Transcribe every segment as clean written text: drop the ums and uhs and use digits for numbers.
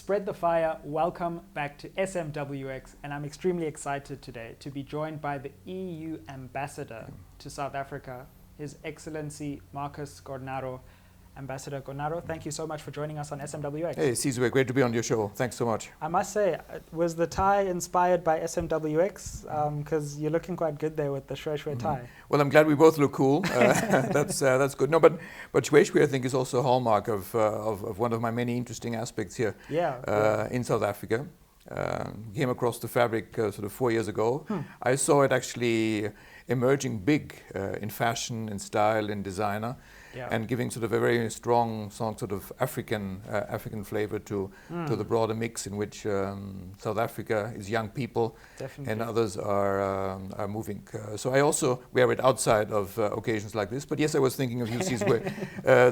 Spread the fire. Welcome back to SMWX, and I'm extremely excited today to be joined by the EU Ambassador to South Africa, His Excellency Marcus Cornaro. Ambassador Cornaro, thank you so much for joining us on SMWX. Hey, Sizwe, great to be on your show. Thanks so much. I must say, was the tie inspired by SMWX? Because you're looking quite good there with the shwe tie. Well, I'm glad we both look cool. That's good. No, but shwe I think is also a hallmark of one of my many interesting aspects here. In South Africa. Came across the fabric sort of 4 years ago. I saw it actually emerging big in fashion, in style, in designer. And giving sort of a very strong sort of African flavor to the broader mix in which South Africa is young people. Definitely. And others are moving. So I also wear it outside of occasions like this. But yes, I was thinking of you, Sizwe,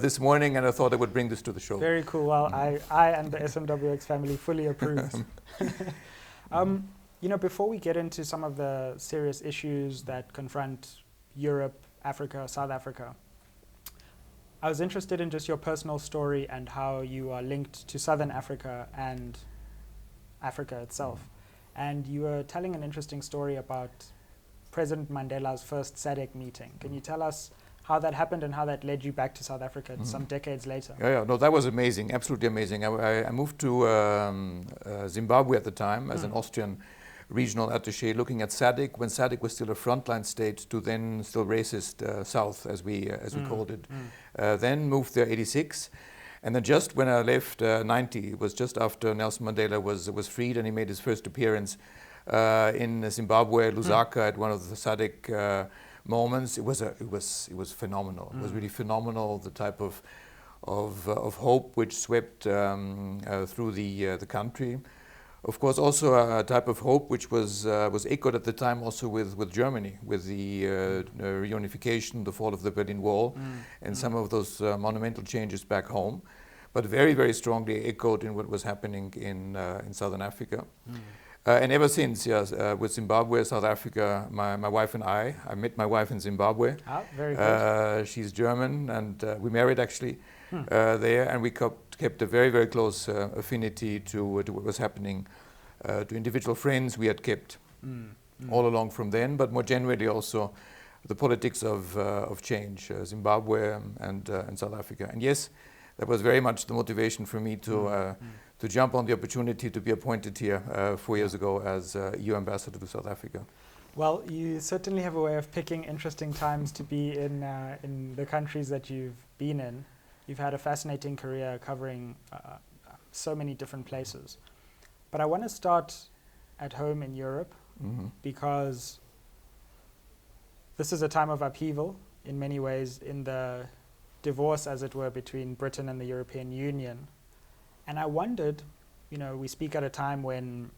this morning, and I thought I would bring this to the show. Very cool. Well, I and the SMWX family fully approve. You know, before we get into some of the serious issues that confront Europe, Africa, South Africa, I was interested in just your personal story and how you are linked to Southern Africa and Africa itself. And you were telling an interesting story about President Mandela's first SADC meeting. Can you tell us how that happened and how that led you back to South Africa some decades later? No, that was amazing, absolutely amazing. I moved to Zimbabwe at the time as an Austrian regional attaché, looking at SADC when SADC was still a frontline state to then still racist South, as we called it. Then moved there 86, and then just when I left 90, it was just after Nelson Mandela was freed and he made his first appearance in Zimbabwe, Lusaka, at one of the SADC moments. It was phenomenal. It was really phenomenal, the type of hope which swept through the country. Of course, also a type of hope which was echoed at the time also with Germany, with the reunification, the fall of the Berlin Wall, and some of those monumental changes back home, but very, very strongly echoed in what was happening in Southern Africa. And ever since, yes, with Zimbabwe, South Africa, my wife and I met my wife in Zimbabwe. Very good. She's German, and we married actually there, and we kept a very, very close affinity to what was happening, to individual friends we had kept all along from then, but more generally also the politics of change, Zimbabwe and South Africa. And yes, that was very much the motivation for me to jump on the opportunity to be appointed here 4 years ago as EU Ambassador to South Africa. Well, you certainly have a way of picking interesting times to be in the countries that you've been in. You've had a fascinating career covering so many different places. But I want to start at home in Europe because this is a time of upheaval in many ways, in the divorce, as it were, between Britain and the European Union. And I wondered, you know, we speak at a time when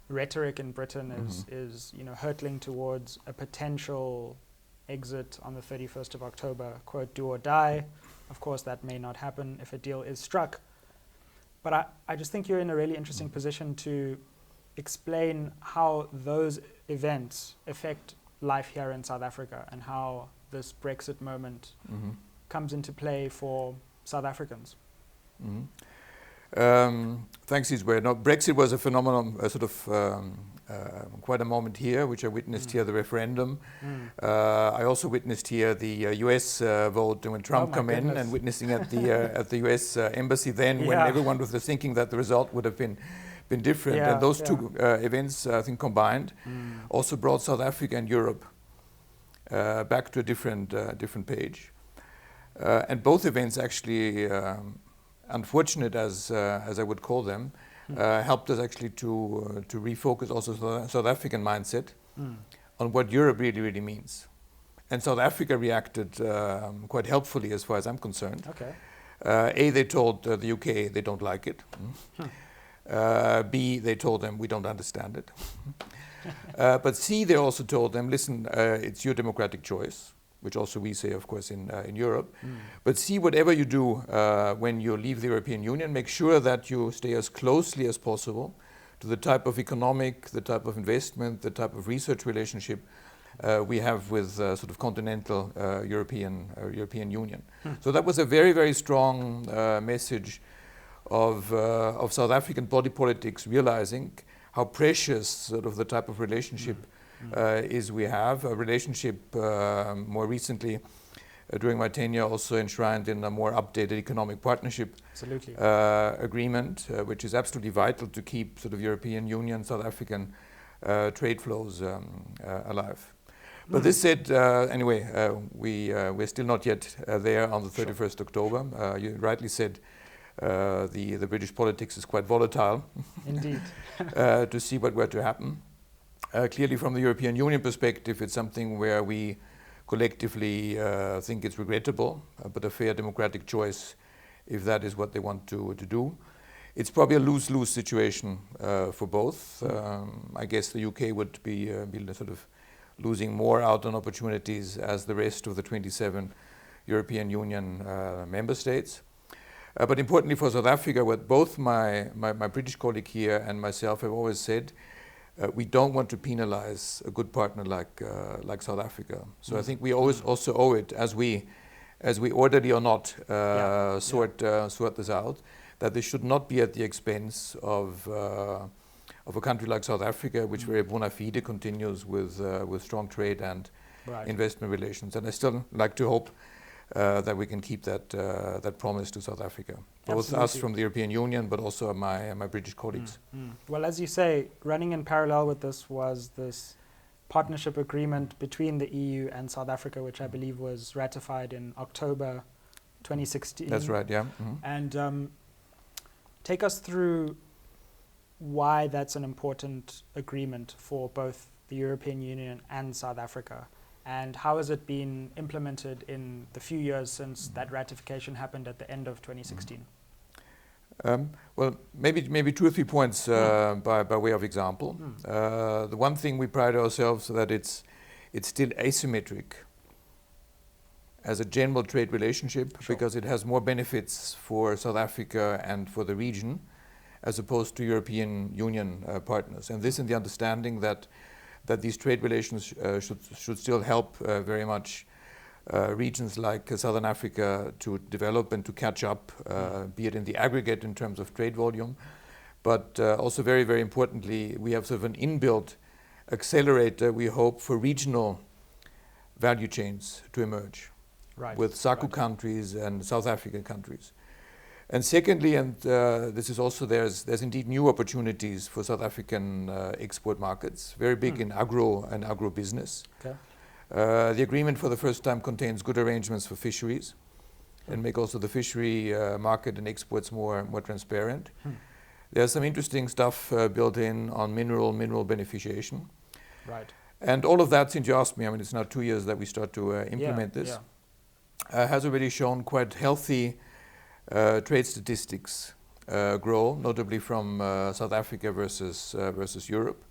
rhetoric in Britain is you know, hurtling towards a potential exit on the 31st of October, quote, do or die. Of course, that may not happen if a deal is struck. But I just think you're in a really interesting position to explain how those events affect life here in South Africa and how this Brexit moment comes into play for South Africans. Thanks, Sizwe. No, Brexit was a phenomenon, quite a moment here, which I witnessed here, the referendum. I also witnessed here the US vote when Trump came in, and witnessing at the US embassy then, when everyone was thinking that the result would have been different. And those two events, I think, combined, also brought South Africa and Europe back to a different page. And both events actually, unfortunate as I would call them, helped us actually to refocus also the South African mindset on what Europe really means. And South Africa reacted quite helpfully as far as I'm concerned. A, they told the UK they don't like it. B, they told them we don't understand it. But C, they also told them, listen, it's your democratic choice, which also we say, of course, in Europe. But see, whatever you do when you leave the European Union, make sure that you stay as closely as possible to the type of economic, the type of investment, the type of research relationship we have with sort of continental European Union. So that was a very, very strong message of South African body politics realizing how precious sort of the type of relationship is we have. A relationship more recently during my tenure also enshrined in a more updated economic partnership agreement, which is absolutely vital to keep sort of European Union, South African trade flows alive. But this said, anyway, we're still not yet there on the 31st October. You rightly said the British politics is quite volatile. Indeed. To see what were to happen. Clearly from the European Union perspective, it's something where we collectively think it's regrettable, but a fair democratic choice if that is what they want to do. It's probably a lose-lose situation for both. I guess the UK would be sort of losing more out on opportunities as the rest of the 27 European Union member states. But importantly for South Africa, what both my British colleague here and myself have always said, we don't want to penalize a good partner like South Africa. So I think we always also owe it, as we orderly or not sort this out, that this should not be at the expense of a country like South Africa, which very bona fide continues with strong trade and investment relations. And I still like to hope that we can keep that promise to South Africa, both us from the European Union, but also my British colleagues. Well, as you say, running in parallel with this was this partnership agreement between the EU and South Africa, which I believe was ratified in October 2016. That's right, yeah. And take us through why that's an important agreement for both the European Union and South Africa. And how has it been implemented in the few years since that ratification happened at the end of 2016? Well, maybe 2 or 3 points by way of example. The one thing we pride ourselves that it's still asymmetric as a general trade relationship because it has more benefits for South Africa and for the region as opposed to European Union partners. And this in the understanding that these trade relations should still help very much regions like Southern Africa to develop and to catch up, be it in the aggregate in terms of trade volume, but also very, very importantly, we have sort of an inbuilt accelerator, we hope, for regional value chains to emerge with SACU countries and South African countries. And secondly, and this is also, there's indeed new opportunities for South African export markets, very big in agro and agro-business. The agreement for the first time contains good arrangements for fisheries and make also the fishery market and exports more transparent. There's some interesting stuff built in on mineral beneficiation. And all of that, since you asked me, I mean, it's now 2 years that we start to implement this, has already shown quite healthy trade statistics grow, notably from South Africa versus Europe.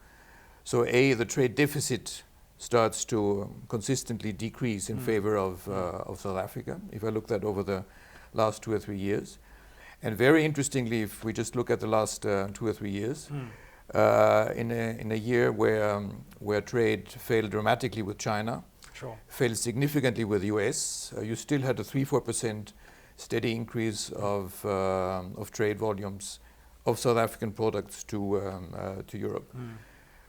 So the trade deficit starts to consistently decrease in favor of South Africa, if I look that over the last 2 or 3 years. And very interestingly, if we just look at the last 2 or 3 years, in a year where trade failed dramatically with China, failed significantly with the US, you still had a 3-4% steady increase of trade volumes of South African products to Europe,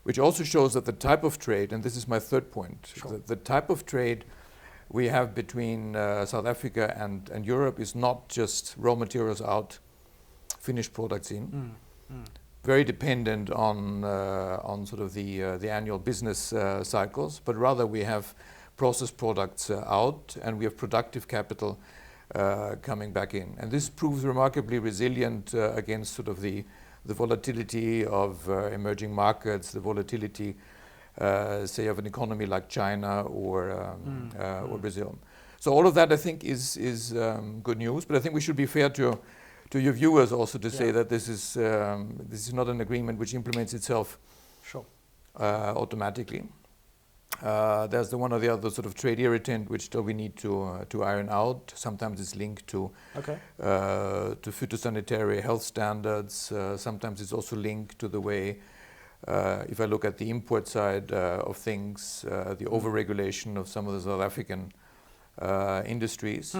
which also shows that the type of trade, and this is my third point, the type of trade we have between South Africa and Europe is not just raw materials out, finished products in. Very dependent on sort of the annual business cycles, but rather we have processed products out and we have productive capital coming back in. And this proves remarkably resilient against sort of the volatility of emerging markets, the volatility, say, of an economy like China or Brazil. So all of that, I think, is good news. But I think we should be fair to your viewers also to say that this is not an agreement which implements itself automatically. There's the one or the other sort of trade irritant which still we need to iron out. Sometimes it's linked to phytosanitary health standards. Sometimes it's also linked to the way, if I look at the import side of things, the overregulation of some of the South African industries.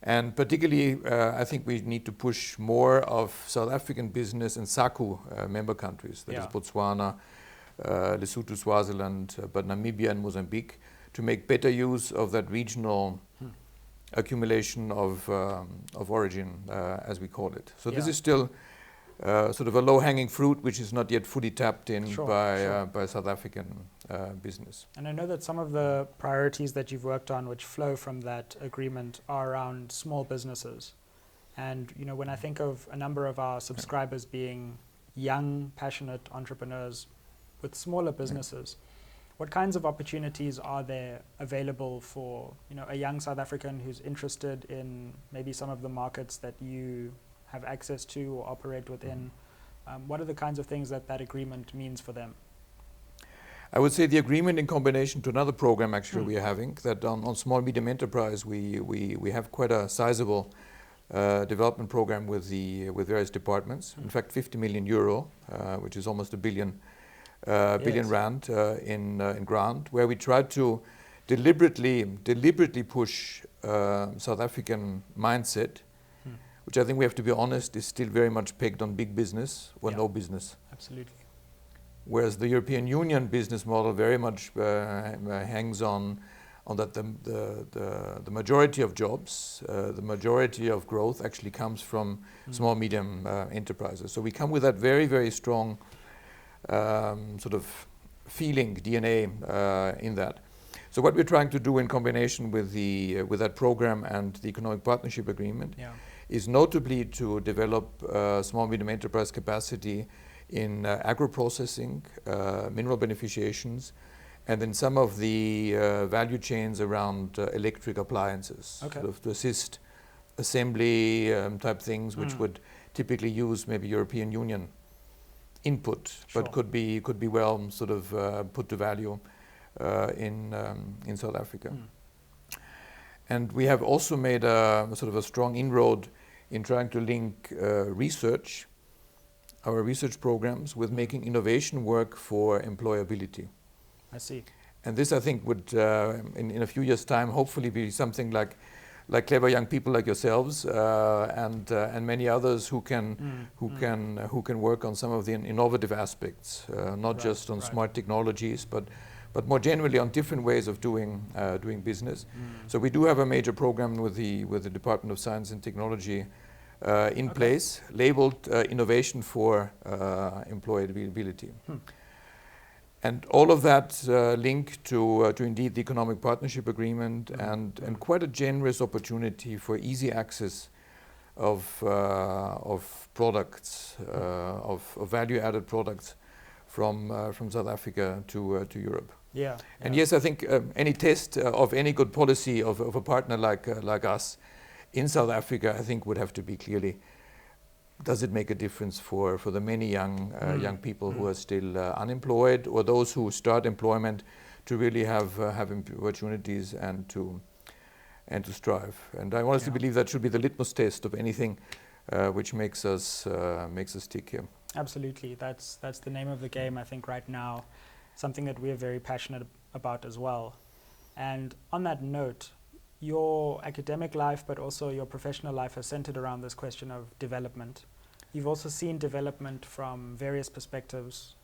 And particularly, I think we need to push more of South African business in SACU member countries, that is Botswana, Lesotho, Swaziland, but Namibia and Mozambique, to make better use of that regional accumulation of origin, as we call it. So this is still sort of a low-hanging fruit, which is not yet fully tapped in by South African business. And I know that some of the priorities that you've worked on, which flow from that agreement, are around small businesses. And you know, when I think of a number of our subscribers being young, passionate entrepreneurs with smaller businesses, what kinds of opportunities are there available for, you know, a young South African who's interested in maybe some of the markets that you have access to or operate within? What are the kinds of things that that agreement means for them? I would say the agreement in combination to another program actually we are having, that on small medium enterprise we have quite a sizable development program with various departments. In fact, 50 million euro, which is almost a billion rand in grant, where we try to deliberately push South African mindset, which I think we have to be honest is still very much pegged on big business or no business. Absolutely. Whereas the European Union business model very much hangs on that the majority of jobs, the majority of growth actually comes from small medium enterprises. So we come with that very, very strong sort of feeling DNA in that. So what we're trying to do in combination with that program and the economic partnership agreement is notably to develop small medium enterprise capacity in agro-processing, mineral beneficiations, and in some of the value chains around electric appliances, sort of to assist assembly type things, which would typically use maybe European Union input, but could be well sort of put to value in South Africa. And we have also made a sort of a strong inroad in trying to link research, our research programs, with making innovation work for employability. I see. And this, I think, would in a few years' time hopefully be something like clever young people like yourselves and many others who can work on some of the innovative aspects, not just on smart technologies, but more generally on different ways of doing business. So we do have a major program with the Department of Science and Technology in place, labeled Innovation for Employability. And all of that linked to indeed the economic partnership agreement and quite a generous opportunity for easy access of products, of value-added products from South Africa to Europe. And yes, I think any test of any good policy of a partner like us in South Africa, I think would have to be clearly, does it make a difference for the many young people who are still unemployed, or those who start employment to really have opportunities and to strive? And I honestly believe that should be the litmus test of anything which makes us tick here. Absolutely, that's the name of the game, I think, right now. Something that we're very passionate about as well. And on that note, your academic life, but also your professional life, has centered around this question of development. You've also seen development from various perspectives.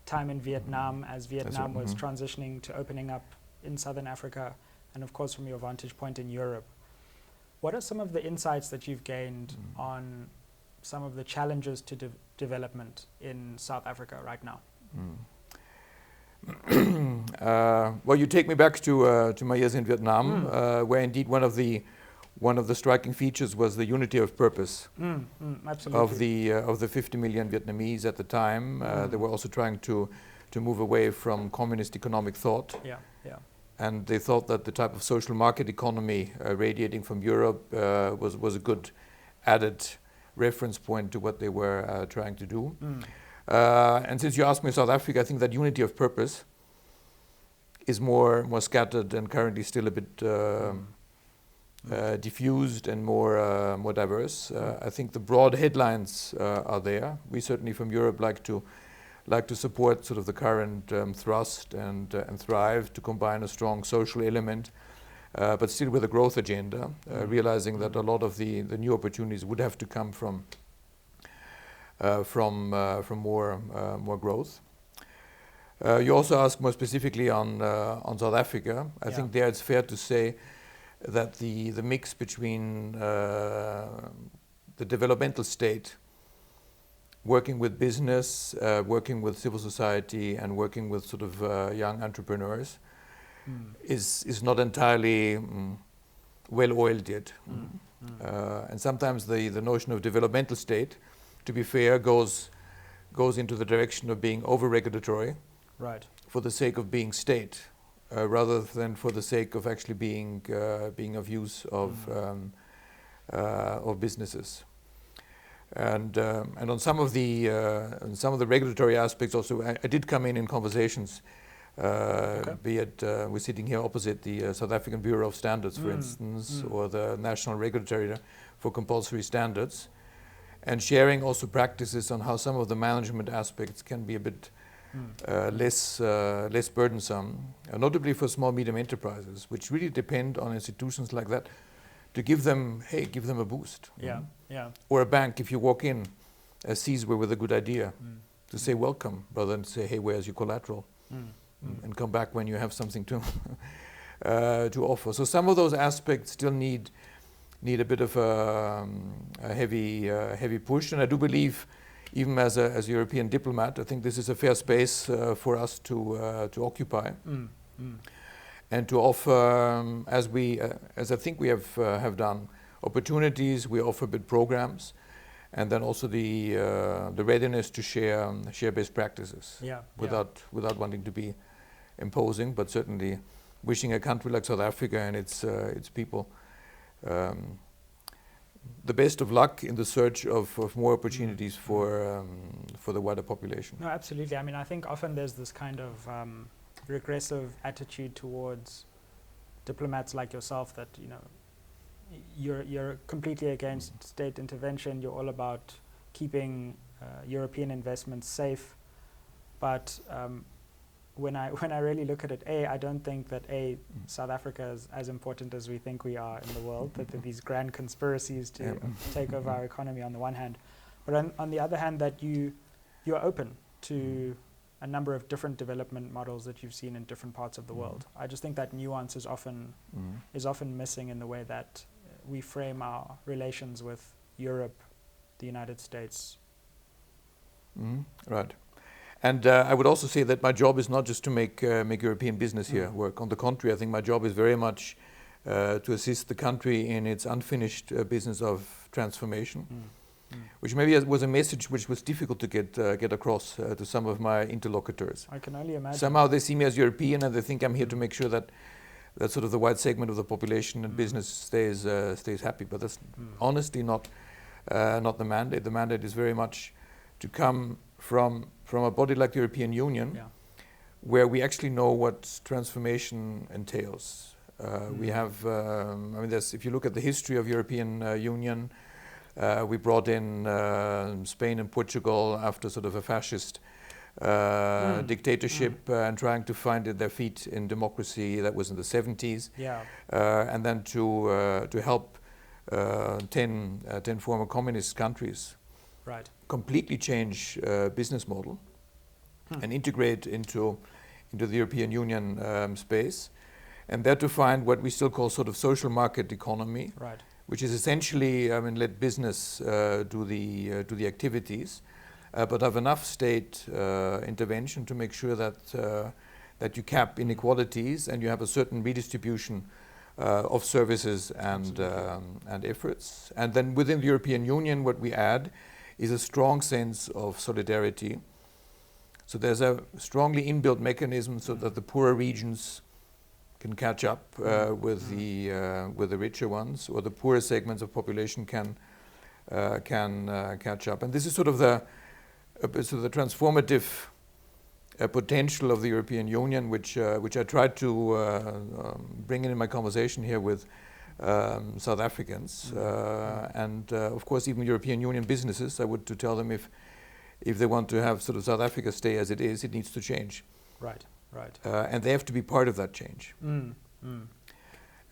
Time in Vietnam, as Vietnam was transitioning to opening up in Southern Africa, and of course from your vantage point in Europe. What are some of the insights that you've gained on some of the challenges to development in South Africa right now? Well, you take me back to my years in Vietnam, where indeed one of the striking features was the unity of purpose of the 50 million Vietnamese at the time. They were also trying to move away from communist economic thought. And they thought that the type of social market economy radiating from Europe was a good added reference point to what they were trying to do. And since you asked me South Africa, I think that unity of purpose is more scattered and currently still a bit diffused and more diverse. I think the broad headlines are there. We certainly from Europe like to support sort of the current thrust and thrive to combine a strong social element but still with a growth agenda, realizing that a lot of the new opportunities would have to come from more growth. You also asked more specifically on South Africa. I think there it's fair to say that the mix between the developmental state, working with business, working with civil society, and working with sort of young entrepreneurs, is not entirely well-oiled yet. And sometimes the notion of developmental state, to be fair, goes into the direction of being over-regulatory, right, for the sake of being state, rather than for the sake of actually being of use of businesses. And on some of the regulatory aspects also, I did come in conversations. Be it we're sitting here opposite the South African Bureau of Standards, for instance, or the National Regulator for Compulsory Standards, and sharing also practices on how some of the management aspects can be a bit less burdensome, notably for small medium enterprises, which really depend on institutions like that to give them a boost. Or a bank, if you walk in as Sizwe with a good idea, to say welcome rather than say, hey, where's your collateral? And come back when you have something to offer. So some of those aspects still need a bit of a heavy push, and I do believe, even as a European diplomat, I think this is a fair space for us to occupy and to offer, as I think we have done, opportunities. We offer bit programs, and then also the readiness to share best practices without wanting to be imposing, but certainly wishing a country like South Africa and its people the best of luck in the search of more opportunities for the wider population. No, absolutely. I mean, I think often there's this kind of regressive attitude towards diplomats like yourself that, you know, you're completely against state intervention. You're all about keeping European investments safe. But when I really look at it, I don't think that South Africa is as important as we think we are in the world. That there are these grand conspiracies to take over our economy on the one hand, but on the other hand, that you're open to a number of different development models that you've seen in different parts of the world. I just think that nuance is often missing in the way that we frame our relations with Europe, the United States. Right. And I would also say that my job is not just to make European business here work. On the contrary, I think my job is very much to assist the country in its unfinished business of transformation, which maybe was a message which was difficult to get across to some of my interlocutors. I can only imagine. Somehow they see me as European, and they think I'm here to make sure that sort of the wide segment of the population and business stays happy. But that's honestly not the mandate. The mandate is very much to come from a body like the European Union, where we actually know what transformation entails. We have, I mean, if you look at the history of European Union, we brought in Spain and Portugal after sort of a fascist dictatorship and trying to find their feet in democracy. That was in the 70s. And then to help 10 former communist countries completely change business model and integrate into the European Union space, and there to find what we still call sort of social market economy, which is essentially, I mean, let business do the activities, but have enough state intervention to make sure that you cap inequalities and you have a certain redistribution of services and efforts. And then within the European Union, what we add is a strong sense of solidarity. So there's a strongly inbuilt mechanism so that the poorer regions can catch up with the richer ones, or the poorer segments of population can catch up. And this is sort of the transformative potential of the European Union, which I tried to bring in my conversation here with South Africans, and of course even European Union businesses. I would to tell them if they want to have sort of South Africa stay as it is, it needs to change. Right. And they have to be part of that change. And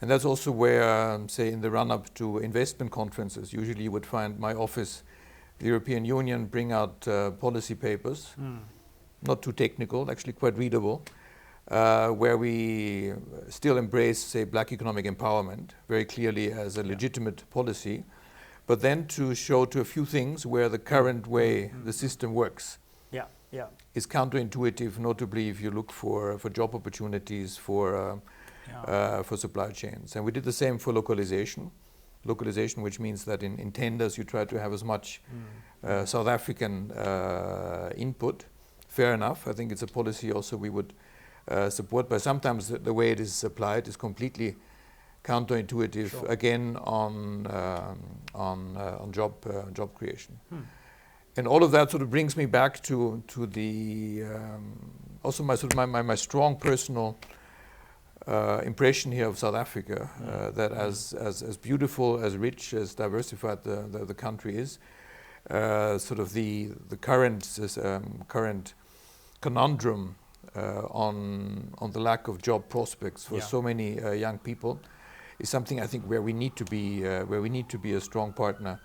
And that's also where, say, in the run-up to investment conferences, usually you would find my office, the European Union, bring out policy papers, not too technical, actually quite readable, where we still embrace, say, black economic empowerment very clearly as a legitimate policy, but then to show to a few things where the current way the system works is counterintuitive, notably if you look for job opportunities, for supply chains. And we did the same for localization. Localization, which means that in tenders you try to have as much South African input. Fair enough. I think it's a policy also we would support, but sometimes the way it is applied is completely counterintuitive, again on job creation. And all of that sort of brings me back to the also my strong personal impression here of South Africa, that as beautiful, as rich, as diversified the country is, sort of the current conundrum on the lack of job prospects for so many young people is something I think where we need to be a strong partner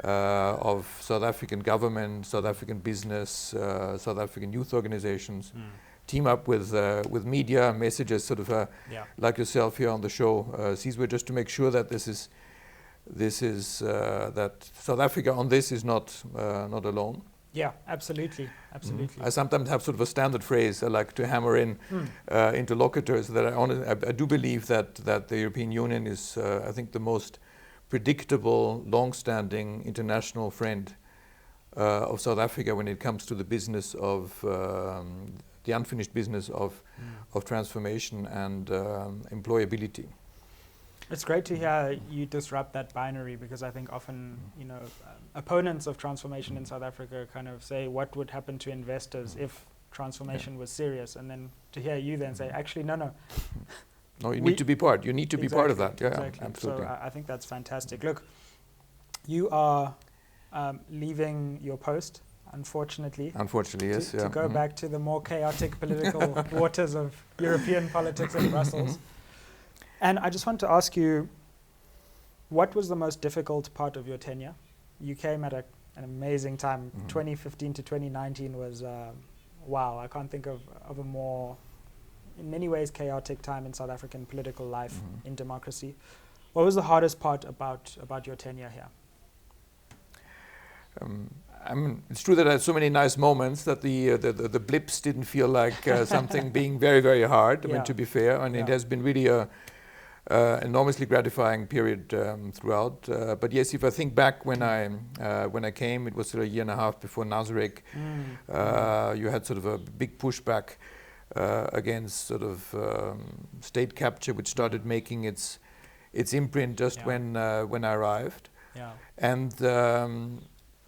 of South African government, South African business, South African youth organizations. Team up with media, messages, sort of like yourself here on the show, Sizwe, just to make sure that that South Africa on this is not alone. Yeah, absolutely. I sometimes have sort of a standard phrase I like to hammer in interlocutors that I do believe that the European Union is, I think, the most predictable, long-standing international friend of South Africa when it comes to the business of the unfinished business of transformation and employability. It's great to hear you disrupt that binary, because I think often, opponents of transformation in South Africa kind of say what would happen to investors if transformation was serious, and then to hear you then say, actually, no. No, you need to be part. You need to be part of that. Yeah, exactly. Absolutely. So I think that's fantastic. Look, you are leaving your post, unfortunately. Unfortunately, yes. To go back to the more chaotic political waters of European politics in Brussels. And I just want to ask you, what was the most difficult part of your tenure? You came at an amazing time. 2015 to 2019 was, wow, I can't think of a more, in many ways, chaotic time in South African political life, in democracy. What was the hardest part about your tenure here? It's true that I had so many nice moments that the blips didn't feel like something being very, very hard. I mean, to be fair, and it has been really a enormously gratifying period throughout. But yes, if I think back when I came, it was sort of a year and a half before Nasrec. You had sort of a big pushback against sort of state capture, which started making its imprint just when I arrived. And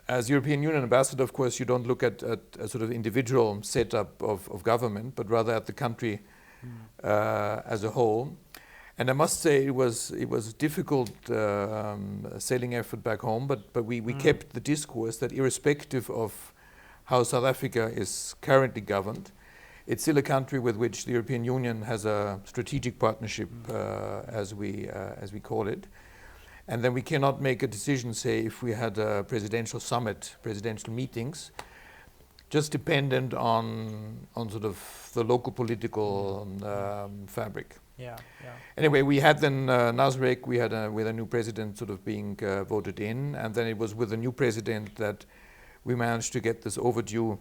as European Union ambassador, of course, you don't look at a sort of individual setup of government, but rather at the country as a whole. And I must say it was difficult sailing effort back home, but we kept the discourse that irrespective of how South Africa is currently governed, it's still a country with which the European Union has a strategic partnership, as we call it. And then we cannot make a decision, say, if we had a presidential summit, presidential meetings, just dependent on sort of the local political fabric. Anyway, we had then Nasrec, we had with a new president sort of being voted in, and then it was with the new president that we managed to get this overdue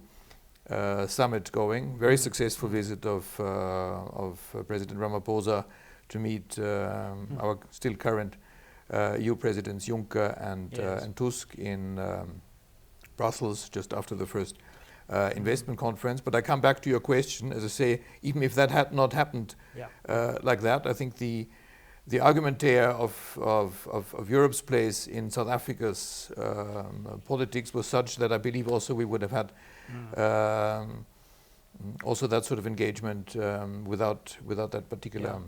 summit going. Very successful visit of President Ramaphosa to meet our still current EU presidents Juncker and Tusk in Brussels just after the first investment conference. But I come back to your question, as I say, even if that had not happened like that, I think the argumentaire of Europe's place in South Africa's politics was such that I believe also we would have had also that sort of engagement without that particular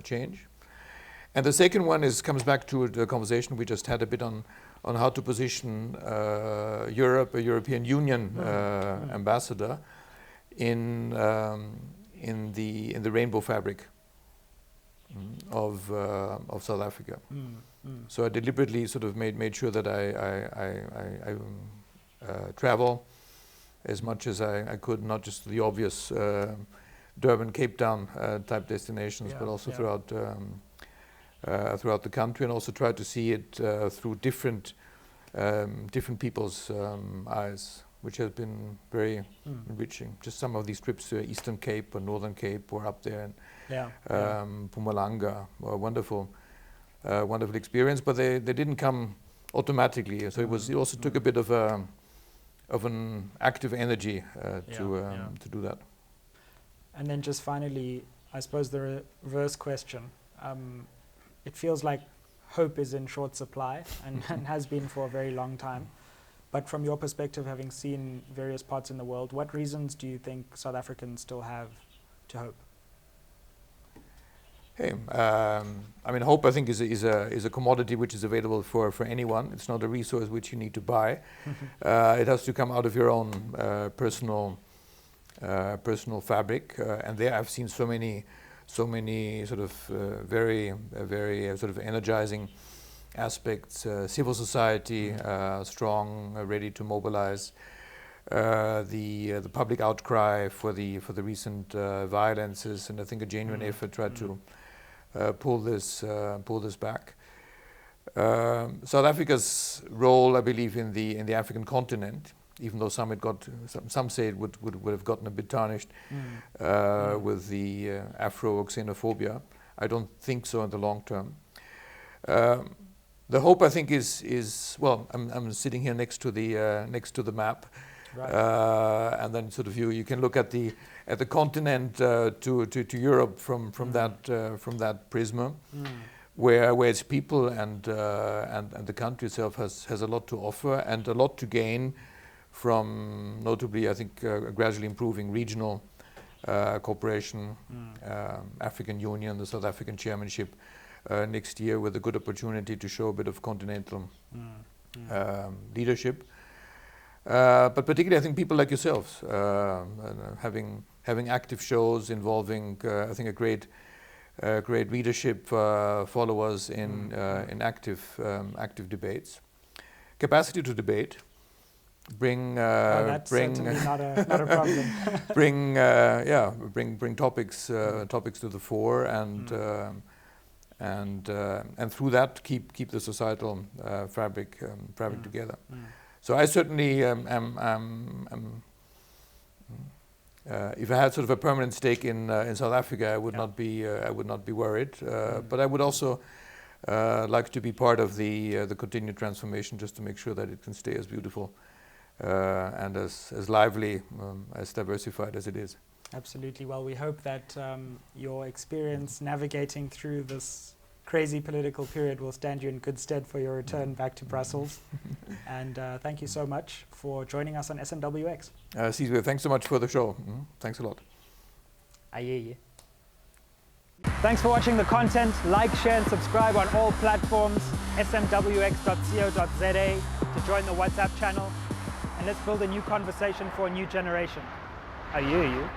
change. And the second one comes back to the conversation we just had a bit on how to position Europe, a European Union ambassador, in the rainbow fabric. of South Africa. So I deliberately sort of made sure that I travel as much as I could, not just the obvious Durban, Cape Town type destinations, but also throughout the country, and also try to see it through different people's eyes, which has been very enriching. Just some of these trips to Eastern Cape or Northern Cape or up there, and Mpumalanga, a wonderful experience. But they didn't come automatically. So it also took a bit of an active energy to do that. And then just finally, I suppose the reverse question. It feels like hope is in short supply and has been for a very long time. But from your perspective, having seen various parts in the world, what reasons do you think South Africans still have to hope? Hey, I mean, hope, I think, is a commodity which is available for anyone. It's not a resource which you need to buy. It has to come out of your own personal fabric. And there I've seen so many sort of very sort of energizing aspects. Civil society, strong, ready to mobilize. The public outcry for the recent violences, and I think a genuine effort tried to pull this back. South Africa's role, I believe, in the African continent, even though some say it would have gotten a bit tarnished with the Afro xenophobia. I don't think so in the long term. The hope, I think, is well. I'm sitting here next to the map, and then sort of you can look at the continent to Europe from that prism, where its people and the country itself has a lot to offer and a lot to gain from, notably, I think, gradually improving regional cooperation, African Union, the South African chairmanship next year, with a good opportunity to show a bit of continental leadership. But particularly, I think people like yourselves having active shows involving, I think, a great readership, followers in active debates, capacity to debate. That's certainly not a problem. bring topics to the fore, and through that keep the societal fabric together. So I certainly am if I had sort of a permanent stake in South Africa, I would not be worried. But I would also like to be part of the continued transformation, just to make sure that it can stay as beautiful and as lively, as diversified as it is. Absolutely. Well, we hope that your experience navigating through this crazy political period will stand you in good stead for your return back to Brussels. And thank you so much for joining us on SMWX. Sizwe, thanks so much for the show. Thanks a lot. Ayeye. Thanks for watching the content. Like, share and subscribe on all platforms. smwx.co.za to join the WhatsApp channel. And let's build a new conversation for a new generation. Ayeye.